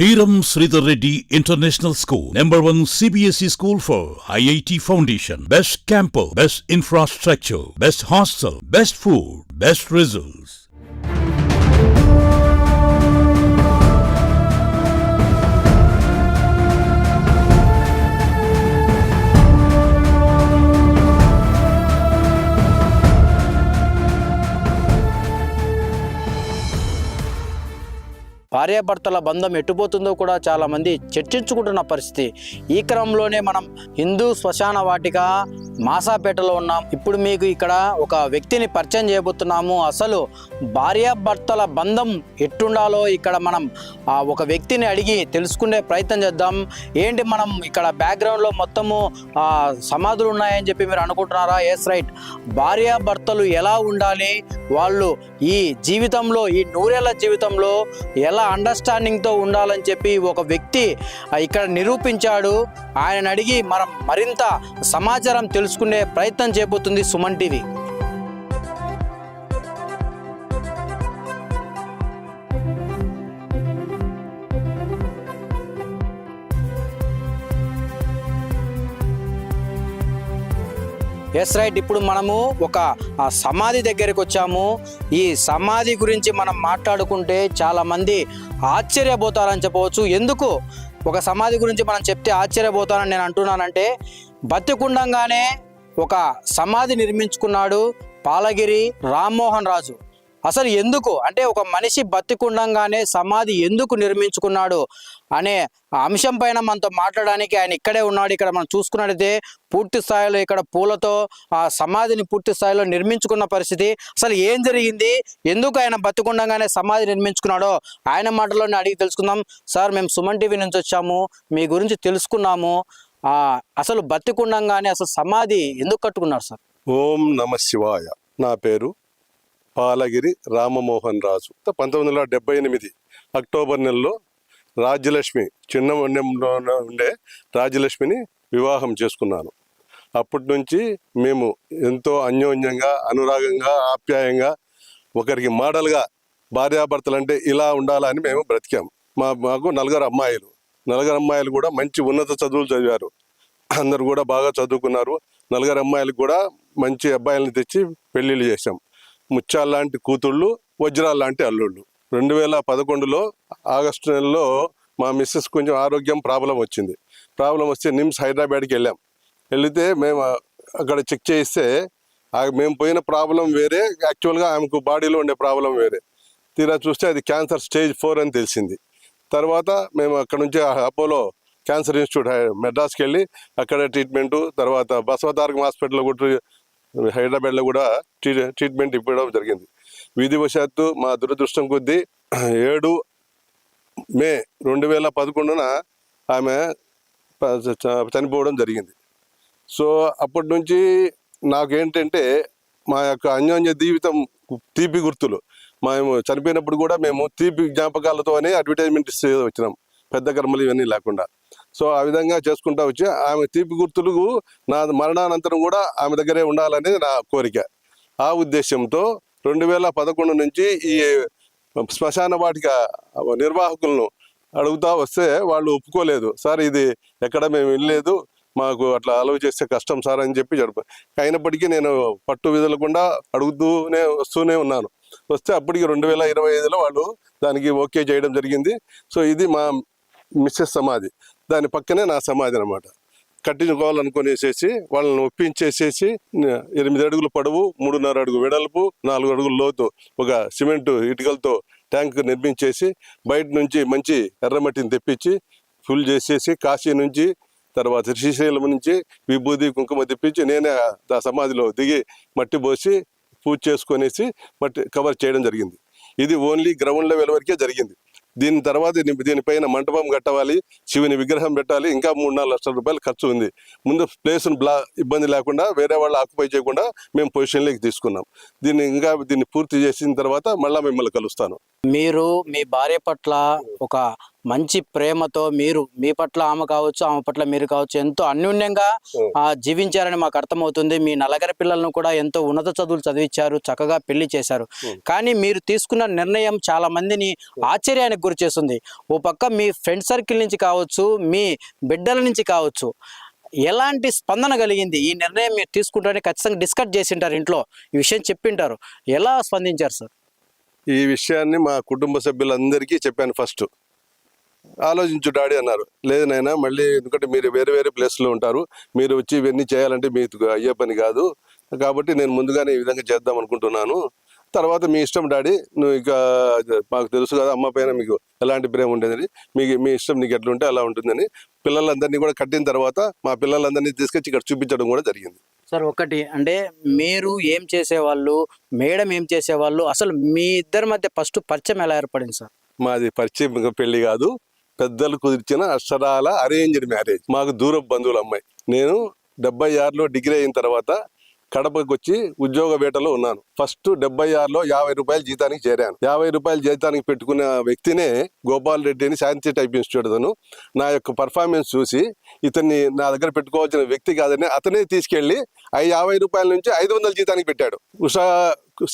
Peeram Sridhar Reddy International School, #1 CBSE school for IIT Foundation. Best campus, best infrastructure, best hostel, best food, best results. భార్యాభర్తల బంధం ఎట్టుపోతుందో కూడా చాలామంది చర్చించుకుంటున్న పరిస్థితి. ఈ క్రమంలోనే మనం హిందూ శ్మశాన వాటిక మాసాపేటలో ఉన్నాం. ఇప్పుడు మీకు ఇక్కడ ఒక వ్యక్తిని పరిచయం చేయబోతున్నాము. అసలు భార్యాభర్తల బంధం ఎట్టుండాలో ఇక్కడ మనం ఒక వ్యక్తిని అడిగి తెలుసుకునే ప్రయత్నం చేద్దాం. ఏంటి మనం ఇక్కడ బ్యాక్గ్రౌండ్లో మొత్తము సమాధులు ఉన్నాయని చెప్పి మీరు అనుకుంటున్నారా? Yes right. భార్యాభర్తలు ఎలా ఉండాలి, వాళ్ళు ఈ జీవితంలో, ఈ నూరేళ్ల జీవితంలో ఎలా అండర్స్టాండింగ్తో ఉండాలని చెప్పి ఒక వ్యక్తి ఇక్కడ నిరూపించాడు. ఆయన అడిగి మనం మరింత సమాచారం తెలుసుకునే ప్రయత్నం చేయబోతుంది సుమన్ టీవీ. Yes right. ఇప్పుడు మనము ఒక సమాధి దగ్గరికి వచ్చాము. ఈ సమాధి గురించి మనం మాట్లాడుకుంటే చాలామంది ఆశ్చర్యపోతారని చెప్పవచ్చు. ఎందుకు ఒక సమాధి గురించి మనం చెప్తే ఆశ్చర్యపోతారని నేను అంటున్నానంటే, బతికుండంగానే ఒక సమాధి నిర్మించుకున్నాడు పాలగిరి రామ్మోహన్ రాజు. అసలు ఎందుకు అంటే, ఒక మనిషి బతికుండంగానే సమాధి ఎందుకు నిర్మించుకున్నాడు అనే అంశం పైన మనతో మాట్లాడడానికి ఆయన ఇక్కడే ఉన్నాడు. ఇక్కడ మనం చూసుకున్నట్టయితే పూర్తి స్థాయిలో ఇక్కడ పూలతో ఆ సమాధిని పూర్తి స్థాయిలో నిర్మించుకున్న పరిస్థితి. అసలు ఏం జరిగింది, ఎందుకు ఆయన బతికుండంగానే సమాధి నిర్మించుకున్నాడో ఆయన మాటల్లోనే అడిగి తెలుసుకుందాం. సార్, మేము సుమన్ టీవీ నుంచి వచ్చాము, మీ గురించి తెలుసుకున్నాము. అసలు బతికుండంగానే అసలు సమాధి ఎందుకు కట్టుకున్నారు సార్? ఓం నమ శివాయ. నా పేరు పాలగిరి రామమోహన్ రాజు. 1978 అక్టోబర్ నెలలో రాజ్యలక్ష్మి, చిన్న ఉండే రాజ్యలక్ష్మిని వివాహం చేసుకున్నాను. అప్పటి నుంచి మేము ఎంతో అన్యోన్యంగా, అనురాగంగా, ఆప్యాయంగా, ఒకరికి మోడల్గా భార్యాభర్తలు అంటే ఇలా ఉండాలని మేము బ్రతికాము. మాకు నలుగురు అమ్మాయిలు కూడా మంచి ఉన్నత చదువులు చదివారు. అందరు కూడా బాగా చదువుకున్నారు. నలుగురు అమ్మాయిలకు కూడా మంచి అబ్బాయిలను తెచ్చి పెళ్ళిళ్ళు చేశాం. ముత్యాల లాంటి కూతుళ్ళు, వజ్రాల లాంటి అల్లుళ్ళు. 2011లో ఆగస్టు నెలలో మా మిస్సెస్ కొంచెం ఆరోగ్యం ప్రాబ్లం వస్తే నిమ్స్ హైదరాబాద్కి వెళితే మేము అక్కడ చెక్ చేయిస్తే మేము పోయిన ప్రాబ్లం వేరే, యాక్చువల్గా ఆమెకు బాడీలో ఉండే ప్రాబ్లం వేరే. తీరా చూస్తే అది క్యాన్సర్ స్టేజ్ 4 అని తెలిసింది. తర్వాత మేము అక్కడ నుంచి అపోలో క్యాన్సర్ ఇన్స్టిట్యూట్ మెడ్రాస్కి వెళ్ళి అక్కడ ట్రీట్మెంటు, తర్వాత బసవతారకం హాస్పిటల్లో కూడా హైదరాబాద్లో కూడా ట్రీట్మెంట్ ఇవ్వడం జరిగింది. విధివశాత్తు మా దురదృష్టం కొద్దీ 7 మే 2011 ఆమె చనిపోవడం జరిగింది. సో అప్పటి నుంచి నాకేంటంటే మా యొక్క అన్యోన్య జీవితం తీపి గుర్తులు. మేము చనిపోయినప్పుడు కూడా మేము తీపి జ్ఞాపకాలతోనే అడ్వర్టైజ్మెంట్ ఇస్తే వచ్చినాం, పెద్ద కర్మలు ఇవన్నీ లేకుండా. సో ఆ విధంగా చేసుకుంటా వచ్చి ఆమె తీపి గుర్తులు నా మరణానంతరం కూడా ఆమె దగ్గరే ఉండాలనేది నా కోరిక. ఆ ఉద్దేశంతో 2011 నుంచి ఈ శ్మశాన వాటిక నిర్వాహకులను అడుగుతా వస్తే వాళ్ళు ఒప్పుకోలేదు. సార్, ఇది ఎక్కడ మేము వెళ్ళలేదు, మాకు అట్లా అలవ్ చేస్తే కష్టం సార్ అని చెప్పి అయినప్పటికీ నేను పట్టు విదలకుండా వస్తూనే ఉన్నాను. వస్తే అప్పటికి 2025లో వాళ్ళు దానికి ఓకే చేయడం జరిగింది. సో ఇది మా మిస్సెస్ సమాధి, దాని పక్కనే నా సమాధి అనమాట. కట్టించుకోవాలనుకునేసేసి వాళ్ళని ఒప్పించేసేసి 8 అడుగులు పొడవు, 3.5 అడుగు వెడల్పు, 4 అడుగుల లోతు ఒక సిమెంటు ఇటుకలతో ట్యాంక్ నిర్మించేసి బయట నుంచి మంచి ఎర్రమట్టిని తెప్పించి ఫుల్ చేసేసి, కాశీ నుంచి తర్వాత శ్రీశైలం నుంచి విభూది కుంకుమ తెప్పించి నేనే ఆ సమాధిలో దిగి మట్టి పోసి పూజ చేసుకునేసి మట్టి కవర్ చేయడం జరిగింది. ఇది ఓన్లీ గ్రౌండ్ లెవెల్ వరకే జరిగింది. దీని తర్వాత దీనిపైన మంటపం కట్టవాలి, శివుని విగ్రహం పెట్టాలి, ఇంకా 3-4 లక్షల రూపాయలు ఖర్చు ఉంది. ముందు ప్లేస్ను ఇబ్బంది లేకుండా, వేరే వాళ్ళు ఆక్యుపై చేయకుండా మేము పొజిషన్లోకి తీసుకున్నాం. దీన్ని పూర్తి చేసిన తర్వాత మళ్ళీ మిమ్మల్ని కలుస్తాను. మీరు మీ భార్య పట్ల ఒక మంచి ప్రేమతో మీరు మీ పట్ల ఆమె కావచ్చు, ఆమె పట్ల మీరు కావచ్చు, ఎంతో అన్యోన్యంగా జీవించారని మాకు అర్థమవుతుంది. మీ నలుగురు పిల్లలను కూడా ఎంతో ఉన్నత చదువులు చదివించారు, చక్కగా పెళ్లి చేశారు. కానీ మీరు తీసుకున్న నిర్ణయం చాలా మందిని ఆశ్చర్యానికి గురి చేస్తుంది. ఓ పక్క మీ ఫ్రెండ్ సర్కిల్ నుంచి కావచ్చు, మీ బిడ్డల నుంచి కావచ్చు, ఎలాంటి స్పందన కలిగింది? ఈ నిర్ణయం మీరు తీసుకుంటారని ఖచ్చితంగా డిస్కస్ చేసింటారు, ఇంట్లో ఈ విషయం చెప్పింటారు. ఎలా స్పందించారు సార్? ఈ విషయాన్ని మా కుటుంబ సభ్యులందరికీ చెప్పాను. ఫస్ట్ ఆలోచించు డాడీ అన్నారు. లేదు నాయనా, మళ్ళీ ఎందుకంటే మీరు వేరే వేరే ప్లేస్లో ఉంటారు, మీరు వచ్చి ఇవన్నీ చేయాలంటే మీకు అయ్యే పని కాదు, కాబట్టి నేను ముందుగానే ఈ విధంగా చేద్దాం అనుకుంటున్నాను. తర్వాత మీ ఇష్టం డాడీ, నువ్వు ఇక మాకు తెలుసు కదా అమ్మ పైన మీకు ఎలాంటి ప్రేమ ఉండేదని, మీ ఇష్టం నీకు ఎట్లుంటే అలా ఉంటుందని పిల్లలందరినీ కూడా కట్టిన తర్వాత మా పిల్లలందరినీ తీసుకొచ్చి ఇక్కడ చూపించడం కూడా జరిగింది. సార్ ఒకటి అంటే మీరు ఏం చేసేవాళ్ళు, మేడం ఏం చేసేవాళ్ళు, అసలు మీ ఇద్దరి మధ్య ఫస్ట్ పరిచయం ఎలా ఏర్పడింది సార్? మాది పరిచయం పెళ్లి కాదు, పెద్దలు కుదిర్చిన అక్షరాల అరేంజ్డ్ మ్యారేజ్. మాకు దూరపు బంధువుల అమ్మాయి. నేను 76లో డిగ్రీ అయిన తర్వాత కడపకు వచ్చి ఉద్యోగ వేటలో ఉన్నాను. ఫస్ట్ 76లో 50 రూపాయల జీతానికి చేరాను. 50 రూపాయల జీతానికి పెట్టుకున్న వ్యక్తినే గోపాల్ రెడ్డి అని శాంతి టైప్ ఇన్స్టిట్యూట్ అతను నా యొక్క పర్ఫార్మెన్స్ చూసి ఇతన్ని నా దగ్గర పెట్టుకోవాల్సిన వ్యక్తి కాదని అతనే తీసుకెళ్లి 50 రూపాయల నుంచి 500 జీతానికి పెట్టాడు ఉషా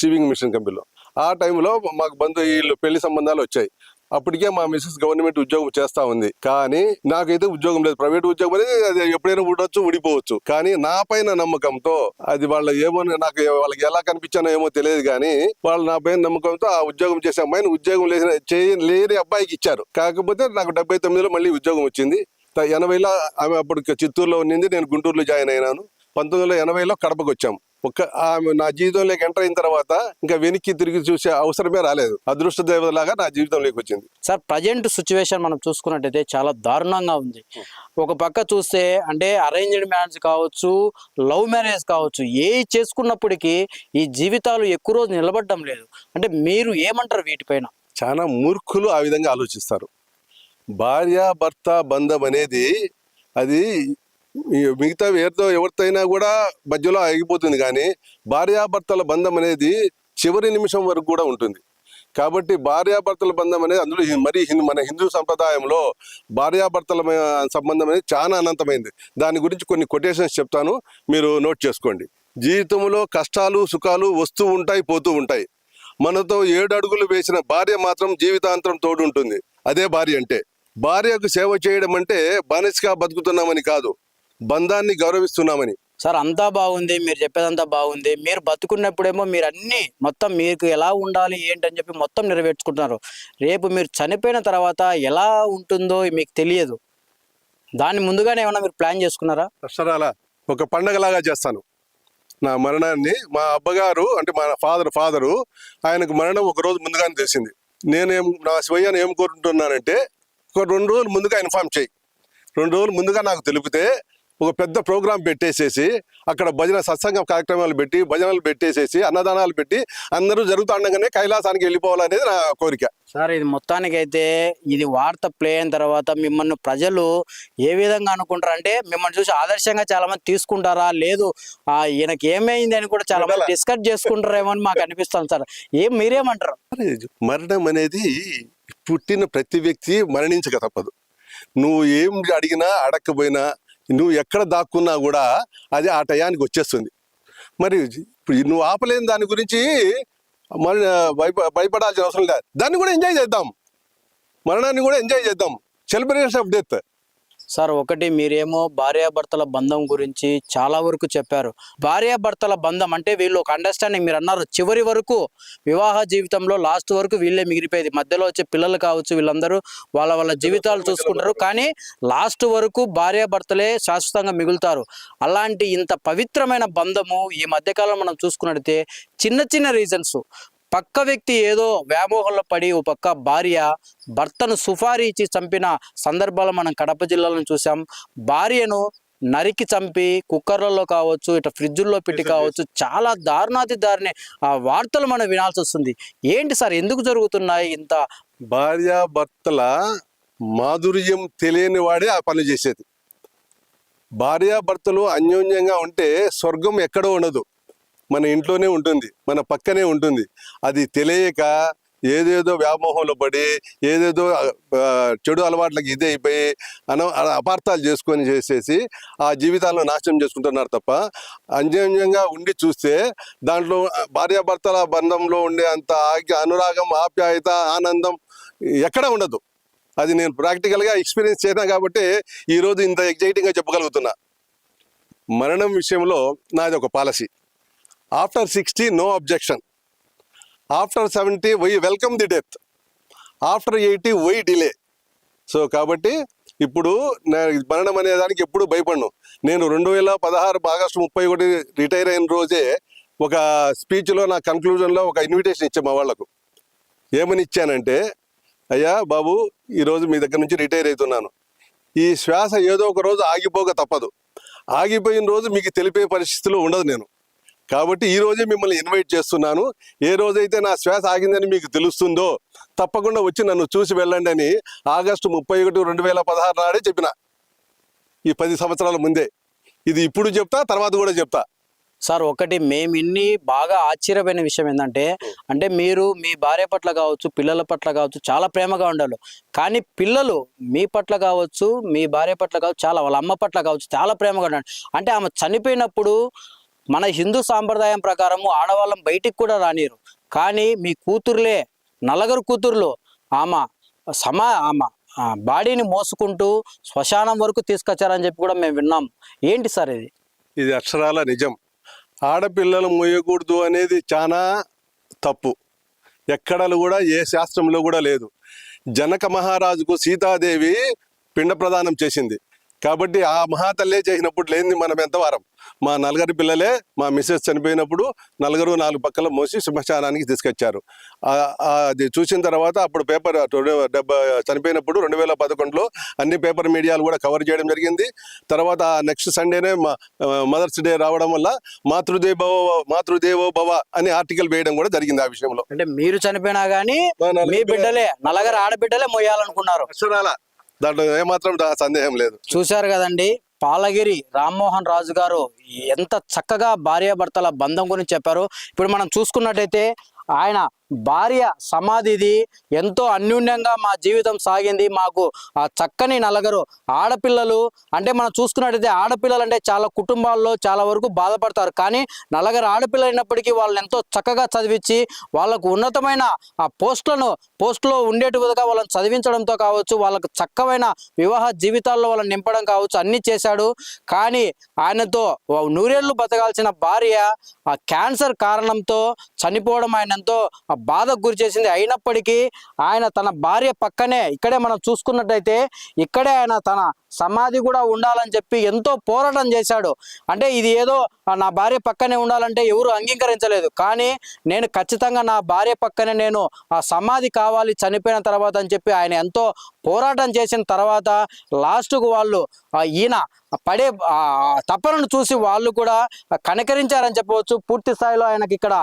సివింగ్ మిషన్ కంపెనీలో. ఆ టైంలో మాకు వీళ్ళు పెళ్లి సంబంధాలు వచ్చాయి. అప్పటికే మా మిస్సెస్ గవర్నమెంట్ ఉద్యోగం చేస్తా ఉంది, కానీ నాకైతే ఉద్యోగం లేదు. ప్రైవేట్ ఉద్యోగం అనేది అది ఎప్పుడైనా ఉండొచ్చు, ఊడిపోవచ్చు. కానీ నా పైన నమ్మకంతో, అది వాళ్ళ ఏమో నాకు వాళ్ళకి ఎలా కనిపించానో ఏమో తెలియదు, కానీ వాళ్ళు నా పైన నమ్మకంతో ఆ ఉద్యోగం చేసే అమ్మాయిని ఉద్యోగం లేని అబ్బాయికి ఇచ్చారు. కాకపోతే నాకు 79లో మళ్ళీ ఉద్యోగం వచ్చింది. 80లో ఆమె అప్పుడు చిత్తూరులో ఉన్నింది, నేను గుంటూరులో జాయిన్ అయినాను. 1980లో కడపకు వచ్చాము. ఆమె నా జీవితంలోకి ఎంటర్ అయిన తర్వాత ఇంకా వెనక్కి తిరిగి చూసే అవసరమే రాలేదు. అదృష్ట దేవతలాగా నా జీవితంలోకి వచ్చింది. సార్ ప్రజెంట్ సిచ్యువేషన్ మనం చూసుకున్నట్టయితే చాలా దారుణంగా ఉంది. ఒక పక్క చూస్తే అంటే అరేంజ్డ్ మ్యారేజ్ కావచ్చు, లవ్ మ్యారేజ్ కావచ్చు, ఏ చేసుకున్నప్పటికీ ఈ జీవితాలు ఎక్కువ రోజు నిలబడడం లేదు. అంటే మీరు ఏమంటారు వీటిపైన? చాలా మూర్ఖులు ఆ విధంగా ఆలోచిస్తారు. భార్యాభర్త బంధం అనేది అది మిగతా ఎవరితో అయినా కూడా మధ్యలో ఆగిపోతుంది, కానీ భార్యాభర్తల బంధం అనేది చివరి నిమిషం వరకు కూడా ఉంటుంది. కాబట్టి భార్యాభర్తల బంధం అనేది అందులో మరి మన హిందూ సంప్రదాయంలో భార్యాభర్తల సంబంధం అనేది చాలా అనంతమైంది. దాని గురించి కొన్ని కొటేషన్స్ చెప్తాను, మీరు నోట్ చేసుకోండి. జీవితంలో కష్టాలు సుఖాలు వస్తూ ఉంటాయి, పోతూ ఉంటాయి. మనతో 7 అడుగులు వేసిన భార్య మాత్రం జీవితాంతరం తోడుంటుంది. అదే భార్య అంటే. భార్యకు సేవ చేయడం అంటే బానిసగా బతుకుతున్నామని కాదు, బంధాన్ని గౌరవిస్తున్నామని. సార్ అంతా బాగుంది, మీరు చెప్పేదంతా బాగుంది. మీరు బతుకున్నప్పుడేమో మీరు అన్ని మొత్తం మీకు ఎలా ఉండాలి ఏంటని చెప్పి మొత్తం నెరవేర్చుకుంటున్నారు. రేపు మీరు చనిపోయిన తర్వాత ఎలా ఉంటుందో మీకు తెలియదు. దాన్ని ముందుగానే ఏమన్నా మీరు ప్లాన్ చేసుకున్నారా? అక్షరాల ఒక పండగలాగా చేస్తాను. నా మరణాన్ని మా అబ్బగారు అంటే మా ఫాదరు ఆయనకు మరణం ఒక రోజు ముందుగానే తెలిసింది. నా శివయ్యను ఏం కోరుకుంటున్నానంటే, ఒక 2 రోజులు ముందుగా ఇన్ఫార్మ్ చేయి. 2 రోజులు ముందుగా నాకు తెలిపితే ఒక పెద్ద ప్రోగ్రాం పెట్టేసేసి అక్కడ సత్సంగ కార్యక్రమాలు పెట్టి భజనలు పెట్టేసేసి అన్నదానాలు పెట్టి అందరూ జరుగుతుండగానే కైలాసానికి వెళ్ళిపోవాలనేది నా కోరిక. సార్ ఇది మొత్తానికైతే ఇది వార్త ప్లే అయిన తర్వాత మిమ్మల్ని ప్రజలు ఏ విధంగా అనుకుంటారు అంటే, మిమ్మల్ని చూసి ఆదర్శంగా చాలా మంది తీసుకుంటారా, లేదు ఈయనకి ఏమైంది అని కూడా చాలా మంది డిస్కస్ చేసుకుంటారేమో అని మాకు అనిపిస్తుంది. సార్ మీరేమంటారు? మరణం అనేది పుట్టిన ప్రతి వ్యక్తి మరణించక తప్పదు. నువ్వు ఏం అడిగినా అడగకపోయినా, నువ్వు ఎక్కడ దాక్కున్నా కూడా అది ఆ టయానికి వచ్చేస్తుంది. మరి నువ్వు ఆపలేని దాని గురించి మరి భయపడాల్సిన అవసరం లేదు. దాన్ని కూడా ఎంజాయ్ చేద్దాం, మరణాన్ని కూడా ఎంజాయ్ చేద్దాం. Celebration of death. సార్ ఒకటి మీరేమో భార్యాభర్తల బంధం గురించి చాలా వరకు చెప్పారు. భార్యాభర్తల బంధం అంటే వీళ్ళు ఒక అండర్స్టాండింగ్, మీరు అన్నారు చివరి వరకు వివాహ జీవితంలో లాస్ట్ వరకు వీళ్ళే మిగిలిపోయేది. మధ్యలో వచ్చే పిల్లలు కావచ్చు, వీళ్ళందరూ వాళ్ళ జీవితాలు చూసుకుంటారు, కానీ లాస్ట్ వరకు భార్యాభర్తలే శాశ్వతంగా మిగులుతారు. అలాంటి ఇంత పవిత్రమైన బంధము ఈ మధ్యకాలంలో మనం చూసుకున్నట్టయితే చిన్న చిన్న రీజన్స్, పక్క వ్యక్తి ఏదో వ్యామోహంలో పడి ఓ పక్క భార్య భర్తను సుఫారీ ఇచ్చి చంపిన సందర్భాలు మనం కడప జిల్లాలో చూసాం. భార్యను నరికి చంపి కుక్కర్లలో కావచ్చు, ఇట్లా ఫ్రిడ్జుల్లో పెట్టి కావచ్చు, చాలా దారుణాతి దారుణ వార్తలు మనం వినాల్సి వస్తుంది. ఏంటి సార్, ఎందుకు జరుగుతున్నాయి ఇంత? భార్యాభర్తల మాధుర్యం తెలియని వాడే ఆ పని చేసేది. భార్యాభర్తలు అన్యోన్యంగా ఉంటే స్వర్గం ఎక్కడో ఉండదు, మన ఇంట్లోనే ఉంటుంది, మన పక్కనే ఉంటుంది. అది తెలియక ఏదేదో వ్యామోహంలో పడి ఏదేదో చెడు అలవాట్లకి ఇదే అయిపోయి అపార్థాలు చేసుకొని చేసేసి ఆ జీవితాలను నాశనం చేసుకుంటున్నారు తప్ప అన్యోన్యంగా ఉండి చూస్తే దాంట్లో భార్యాభర్తల బంధంలో ఉండే అంత అనురాగం, ఆప్యాయత, ఆనందం ఎక్కడ ఉండదు. అది నేను ప్రాక్టికల్గా ఎక్స్పీరియన్స్ చేసినా కాబట్టి ఈరోజు ఇంత ఎగ్జైటింగ్గా చెప్పగలుగుతున్నా. మరణం విషయంలో నాది ఒక policy, after 60 no objection, after 70 why welcome the death, after 80 why delay. So కాబట్టి ఇప్పుడు మరణం అనే దానికి ఎప్పుడు భయపడను. నేను 2016 ఆగస్టు 31 రిటైర్ అయిన రోజే ఒక స్పీచ్లో నా కన్క్లూజన్లో ఒక ఇన్విటేషన్ ఇచ్చా మా వాళ్లకు. ఏమని ఇచ్చానంటే, అయ్యా బాబు, ఈరోజు మీ దగ్గర నుంచి రిటైర్ అవుతున్నాను. ఈ శ్వాస ఏదో ఒక రోజు ఆగిపోక తప్పదు. ఆగిపోయిన రోజు మీకు తెలిపే పరిస్థితిలో ఉండదు నేను. కాబట్టి ఈ రోజే మిమ్మల్ని ఇన్వైట్ చేస్తున్నాను. ఏ రోజైతే నా శ్వాస ఆగిందని మీకు తెలుస్తుందో తప్పకుండా వచ్చి నన్ను చూసి వెళ్ళండి అని ఆగస్టు 31, 2016 నాడే చెప్పిన. ఈ 10 సంవత్సరాల ముందే. ఇది ఇప్పుడు చెప్తా, తర్వాత కూడా చెప్తా. సార్, ఒకటి మేము ఇన్ని బాగా ఆశ్చర్యమైన విషయం ఏంటంటే, అంటే మీరు మీ భార్య పట్ల కావచ్చు, పిల్లల పట్ల కావచ్చు చాలా ప్రేమగా ఉండాలి. కానీ పిల్లలు మీ పట్ల కావచ్చు, మీ భార్య పట్ల కావచ్చు, చాలా వాళ్ళ అమ్మ పట్ల కావచ్చు చాలా ప్రేమగా ఉండాలి. అంటే ఆమె చనిపోయినప్పుడు మన హిందూ సాంప్రదాయం ప్రకారము ఆడవాళ్ళం బయటికి కూడా రానిరు. కానీ మీ కూతుర్లే, నలుగురు కూతుర్లు ఆమె బాడీని మోసుకుంటూ శ్మశానం వరకు తీసుకొచ్చారని చెప్పి కూడా మేము విన్నాం. ఏంటి సార్ ఇది? ఇది అక్షరాల నిజం. ఆడపిల్లలు మోయకూడదు అనేది చాలా తప్పు. ఎక్కడలు కూడా ఏ శాస్త్రంలో కూడా లేదు. జనక మహారాజుకు సీతాదేవి పిండ ప్రదానం చేసింది. కాబట్టి ఆ మహాతల్లే చేసినప్పుడు లేనిది మనం ఎంత వారం. మా నలుగురి పిల్లలే మా మిస్సెస్ చనిపోయినప్పుడు 4 పక్కల మోసి శ్మశానానికి తీసుకొచ్చారు. అది చూసిన తర్వాత అప్పుడు పేపర్ చనిపోయినప్పుడు 2011లో అన్ని పేపర్ మీడియాలు కూడా కవర్ చేయడం జరిగింది. తర్వాత నెక్స్ట్ సండేనే మదర్స్ డే రావడం వల్ల మాతృదేవో భవ అని ఆర్టికల్ వేయడం కూడా జరిగింది ఆ విషయంలో. అంటే మీరు చనిపోయినా కానీ మీ బిడ్డలే, నలుగురు ఆడబిడ్డలే మొయ్యాలనుకున్నారు. అక్షరాల దాంట్లో ఏమాత్రం సందేహం లేదు. చూశారు కదండి, పాలగిరి రామ్మోహన్ రాజు గారు ఎంత చక్కగా భార్యాభర్తల బంధం గురించి చెప్పారు. ఇప్పుడు మనం చూసుకున్నట్టయితే ఆయన భార్య సమాధిది ఎంతో అన్యూన్యంగా మా జీవితం సాగింది. మాకు ఆ చక్కని నలుగురు ఆడపిల్లలు. అంటే మనం చూసుకున్నట్టయితే ఆడపిల్లలు అంటే చాలా కుటుంబాల్లో చాలా వరకు బాధపడతారు. కానీ నలుగురు ఆడపిల్లలు అయినప్పటికీ వాళ్ళని ఎంతో చక్కగా చదివించి వాళ్ళకు ఉన్నతమైన ఆ పోస్టులో ఉండేటి విధంగా వాళ్ళని చదివించడంతో కావచ్చు, వాళ్ళకు చక్కమైన వివాహ జీవితాల్లో వాళ్ళని నింపడం కావచ్చు, అన్నీ చేశాడు. కానీ ఆయనతో 100 ఏళ్ళు బతకాల్సిన భార్య ఆ క్యాన్సర్ కారణంతో చనిపోవడం ఆయన ఎంతో బాధకు గురి చేసింది. అయినప్పటికీ ఆయన తన భార్య పక్కనే, ఇక్కడే మనం చూసుకున్నట్టయితే ఇక్కడే ఆయన తన సమాధి కూడా ఉండాలని చెప్పి ఎంతో పోరాటం చేశాడు. అంటే ఇది ఏదో నా భార్య పక్కనే ఉండాలంటే ఎవరు అంగీకరించలేదు. కానీ నేను ఖచ్చితంగా నా భార్య పక్కనే నేను ఆ సమాధి కావాలి చనిపోయిన తర్వాత అని చెప్పి ఆయన ఎంతో పోరాటం చేసిన తర్వాత లాస్ట్కు వాళ్ళు ఈయన పడే తపనను చూసి వాళ్ళు కూడా కనికరించారని చెప్పవచ్చు. పూర్తి స్థాయిలో ఆయనకి ఇక్కడ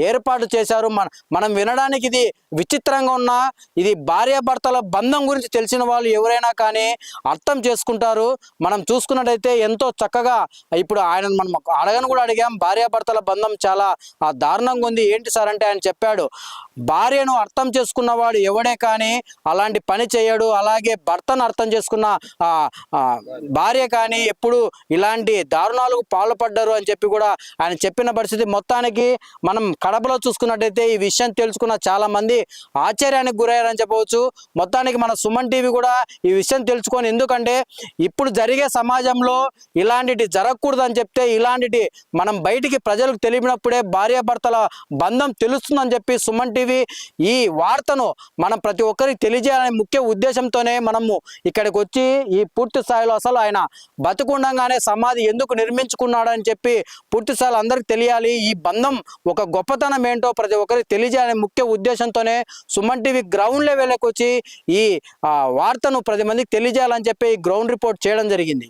ఏర్పాటు చేశారు. మనం వినడానికి ఇది విచిత్రంగా ఉన్నా ఇది భార్యాభర్తల బంధం గురించి తెలిసిన వాళ్ళు ఎవరైనా కానీ అర్థం చేసుకుంటారు. మనం చూసుకున్నట్టయితే ఎంతో చక్కగా ఇప్పుడు ఆయన మనం అడగను కూడా అడిగాం, భార్యాభర్తల బంధం చాలా దారుణంగా ఉంది. ఏంటి సార్ అంటే ఆయన చెప్పాడు, భార్యను అర్థం చేసుకున్నవాడు ఎవడే కానీ అలాంటి పని చేయడు. అలాగే భర్తను అర్థం చేసుకున్న భార్య కానీ ఎప్పుడు ఇలాంటి దారుణాలకు పాల్పడ్డారు అని చెప్పి కూడా ఆయన చెప్పిన పరిస్థితి. మొత్తానికి మనం కడపలో చూసుకున్నట్టయితే ఈ విషయం తెలుసుకున్న చాలా మంది ఆశ్చర్యానికి గురయ్యారని చెప్పవచ్చు. మొత్తానికి మన సుమన్ టీవీ కూడా ఈ విషయం తెలుసుకొని, ఎందుకంటే ఇప్పుడు జరిగే సమాజంలో ఇలాంటివి జరగకూడదు అని చెప్తే ఇలాంటివి మనం బయటికి ప్రజలకు తెలిపినప్పుడే భార్యాభర్తల బంధం తెలుస్తుందని చెప్పి సుమన్ టీవీ ఈ వార్తను మనం ప్రతి ఒక్కరికి తెలియజేయాలనే ముఖ్య ఉద్దేశంతోనే మనము ఇక్కడికి వచ్చి ఈ పూర్తి స్థాయిలో అసలు ఆయన బతుకుండగానే సమాధి ఎందుకు నిర్మించుకున్నాడని చెప్పి పూర్తి స్థాయిలో అందరికి తెలియాలి. ఈ బంధం ఒక గొప్పతనం ఏంటో ప్రతి ఒక్కరికి తెలియజేయాలనే ముఖ్య ఉద్దేశంతోనే సుమన్ టీవీ గ్రౌండ్ లెవెల్కి వచ్చి ఈ వార్తను ప్రతి మందికి తెలియజేయాలని చెప్పి గ్రౌండ్ రిపోర్ట్ చేయడం జరిగింది.